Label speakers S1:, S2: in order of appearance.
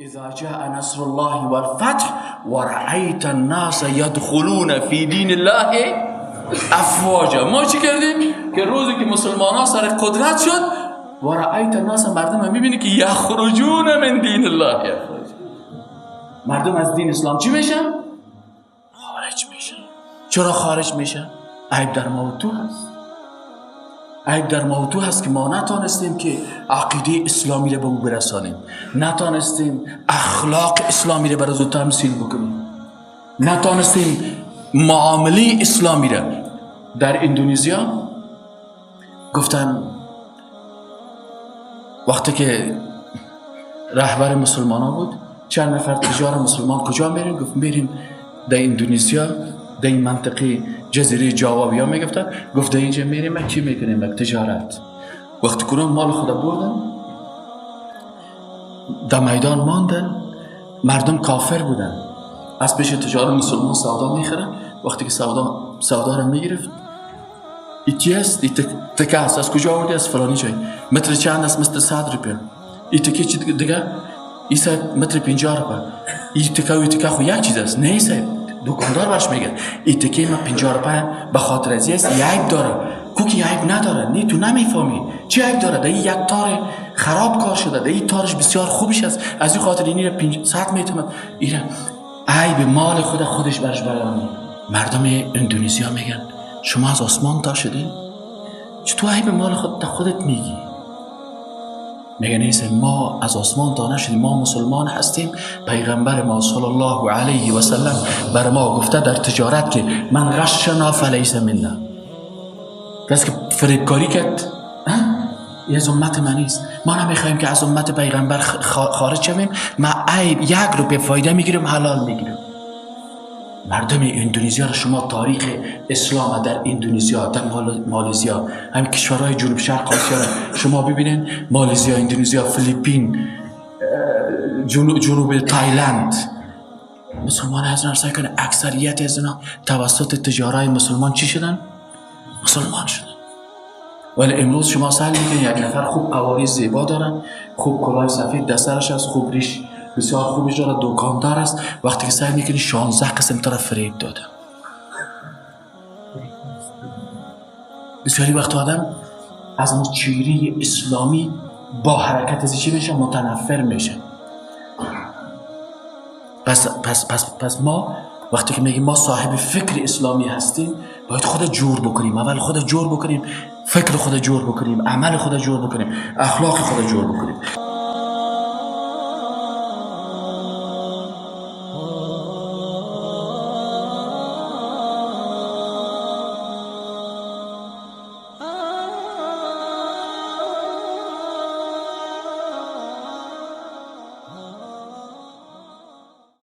S1: اذا جاء نصر الله والفتح ورأيت الناس يدخلون في دین الله افواجا. ما چی کردیم که روزی که مسلمان ها سر قدرت شد ورأیت الناس، مردم هم میبینی که یخرجون من دین الله افواجا، مردم از دین اسلام چی میشن؟ خارج میشن. چرا خارج میشن؟ عیب در ما و تو هست. عیب در ما و تو هست که ما نتانستیم که عقیده اسلامی رو به او برسانیم، نتانستیم اخلاق اسلامی رو برای او تمثیل بکنیم، نتانستیم معامله اسلامی رو. در اندونزیا گفتن وقتی که رهبر مسلمان ها بود، چند نفر تجار مسلمان کجا میریم؟ گفت میریم در اندونزیا، در این منطقه جزیره جاوا بیا میگفتن. گفت اینجا میریم چی میکنیم؟ تجارت. وقتی کنون مال خود بردن در میدان ماندن، مردم کافر بودن، از پیش تجار مسلمان سودا میخرن. وقتی که سودا رو میگرفت، ایتی است، تکه است، از کجا آوردی؟ از فلانی جای. متر چند است؟ متر 100 روپیه. این تکه چی دیگه؟ این متر 50 روپیه. این تکه و این تکه خو یک چیز است. نه صاحب، دکاندار برش میگه این تکه ما 50 روپیه به خاطر از است، عیب داره. کوکی عیب نداره. نه تو نمیفهمی چی عیب داره. در این یک تار خراب کار شده، در این تارش بسیار خوبش است، از این خاطر اینی رو 500 میتونه ایره عیب مال خودش برش بیانه. مردم اندونزیا میگن شما از آسمان تا شدین؟ چطور عیب مال خودت میگی؟ میگن نیست، ما از آسمان تا نشدیم، ما مسلمان هستیم. پیغمبر ما صلی الله علیه و سلم بر ما گفته در تجارت که من غشنا فلیس منا، کسی که فریبکاری کرد یه از امت من نیست. ما نمیخوایم که از امت پیغمبر خارج شویم. ما عیب 1 روپیه فایده میگیریم، حلال میگیریم. مردم اندونزیا را شما تاریخ اسلام در اندونزیا، در مالزیا، همین کشورهای جنوب شرق آسیا را شما ببینین. مالزیا، اندونزیا، فیلیپین، جنوب تایلند، مسلمان از نرسای کنه. اکثریت از اینا توسط تجارای مسلمان چی شدن؟ مسلمان شدن. ولی امروز شما سال میکنین یک نفر خوب قواری زیبا دارن، خوب کلاه سفید دسترش هست، خوب ریش بسیار خوبش داره، دکاندار است. وقتی که سعی میکنی 16 قسم طرف فریب داده. بسیاری وقت آدم از مچیری اسلامی با حرکت از چی میشه؟ متنفر میشه. پس ما وقتی که میگیم ما صاحب فکر اسلامی هستیم، باید خود جور بکنیم. اول خود جور بکنیم، فکر خود جور بکنیم، عمل خود جور بکنیم، اخلاق خود جور بکنیم.